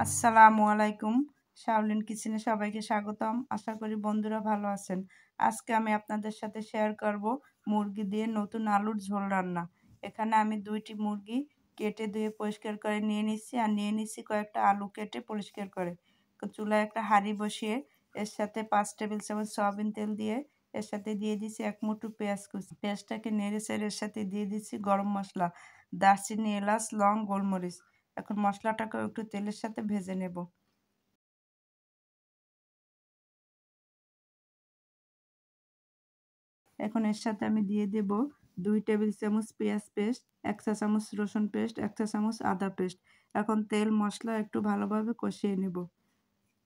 আসসালামু আলাইকুম। শাওলিন কিচেনে সবাইকে স্বাগতম। আশা করি বন্ধুরা ভালো আছেন। আজকে আমি আপনাদের সাথে শেয়ার করব মুরগি দিয়ে নতুন আলুর ঝোল রান্না। এখানে আমি 2টি মুরগি কেটে ধুয়ে পরিষ্কার করে নিয়ে নিচ্ছি আর নিয়ে নিচ্ছি কয়েকটা আলু কেটে পরিষ্কার করে। চুলায় একটা হাঁড়ি বসিয়ে এর সাথে 5 টেবিল চামচ সয়াবিন তেল দিয়ে এর সাথে দিয়ে দিচ্ছি 1 মুঠো পেঁয়াজ কুচি। পেঁয়াজটাকে নেড়ে চেড়ে এর সাথে দিয়ে দিচ্ছি গরম মশলা, দারচিনি, এলাচ, লং, গোলমরিচ। এখন মশলাটাকেও একটু তেলের সাথে ভেজে নেব। এখন এর সাথে আমি দিয়ে দেব 2 টেবিল চামচ পেঁয়াজ পেস্ট, 1 চা চামচ রসুন পেস্ট, 1 চা চামচ আদা পেস্ট। এখন তেল মশলা একটু ভালোভাবে কষিয়ে নেব।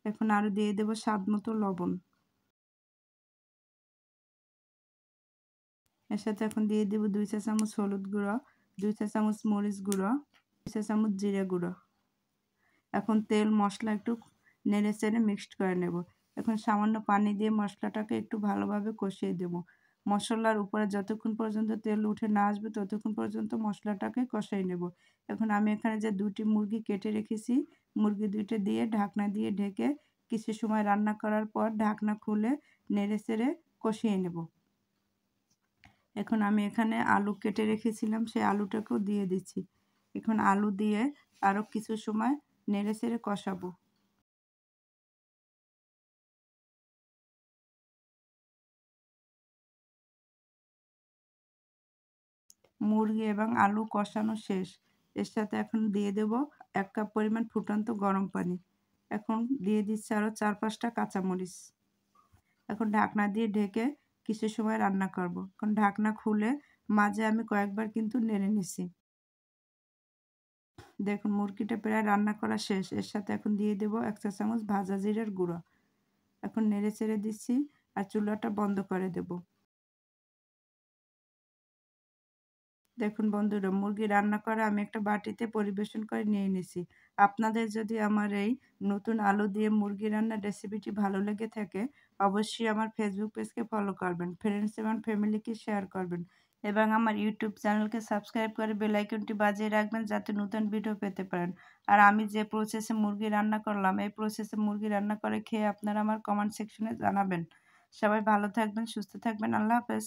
এখন আরও দিয়ে দেব স্বাদ মতো লবণ। এর সাথে এখন দিয়ে দেব 2 চা চামচ হলুদ গুঁড়ো, 2 চা চামচ মরিচ গুঁড়ো, 2 চা চামচ জিরে গুঁড়ো। এখন তেল মশলা একটু নেড়ে চেড়ে মিক্সড করে নেব। এখন সামান্য পানি দিয়ে মশলাটাকে একটু ভালোভাবে কষিয়ে দেব। মশলার উপরে যতক্ষণ পর্যন্ত তেল উঠে না আসবে ততক্ষণ পর্যন্ত মশলাটাকে কষিয়ে নেব। এখন আমি এখানে যে 2টি মুরগি কেটে রেখেছি, মুরগি 2টো দিয়ে ঢাকনা দিয়ে ঢেকে কিছু সময় রান্না করার পর ঢাকনা খুলে নেড়ে চেড়ে কষিয়ে নেব। এখন আমি এখানে আলু কেটে রেখেছিলাম, সেই আলুটাকেও দিয়ে দিচ্ছি। এখন আলু দিয়ে আরও কিছু সময় নেড়ে চেড়ে কষাবো। মুরগি এবং আলু কষানো শেষ। এর সাথে এখন দিয়ে দেব 1 কাপ পরিমাণ ফুটন্ত গরম পানি। এখন দিয়ে দিচ্ছি আরও 4-5টা কাঁচামরিচ। এখন ঢাকনা দিয়ে ঢেকে কিছু সময় রান্না করব। এখন ঢাকনা খুলে মাঝে আমি কয়েকবার কিন্তু নেড়ে নিছি। দেখুন মুরগিটা প্রায় রান্না করা শেষ। এর সাথে এখন দিয়ে দেব 1 চা চামচ ভাজা জিরার গুঁড়ো। এখন নেড়ে চেড়ে দিচ্ছি আর চুলাটা বন্ধ করে দেব। দেখুন বন্ধুরা, মুরগি রান্না করা আমি একটা বাটিতে পরিবেশন করে নিয়ে নিছি। আপনাদের যদি আমার এই নতুন আলু দিয়ে মুরগি রান্নার রেসিপিটি ভালো লেগে থাকে, অবশ্যই আমার ফেসবুক পেজকে ফলো করবেন, ফ্রেন্ডস এবং ফ্যামিলিকে শেয়ার করবেন এবং আমার ইউটিউব চ্যানেলকে সাবস্ক্রাইব করে বেল আইকনটি বাজিয়ে রাখবেন যাতে নতুন ভিডিও পেতে পারেন। আর আমি যে প্রসেসে মুরগি রান্না করলাম, এই প্রসেসে মুরগি রান্না করে খেয়ে আপনারা আমার কমেন্ট সেকশনে জানাবেন। সবাই ভালো থাকবেন, সুস্থ থাকবেন। আল্লাহ হাফেজ।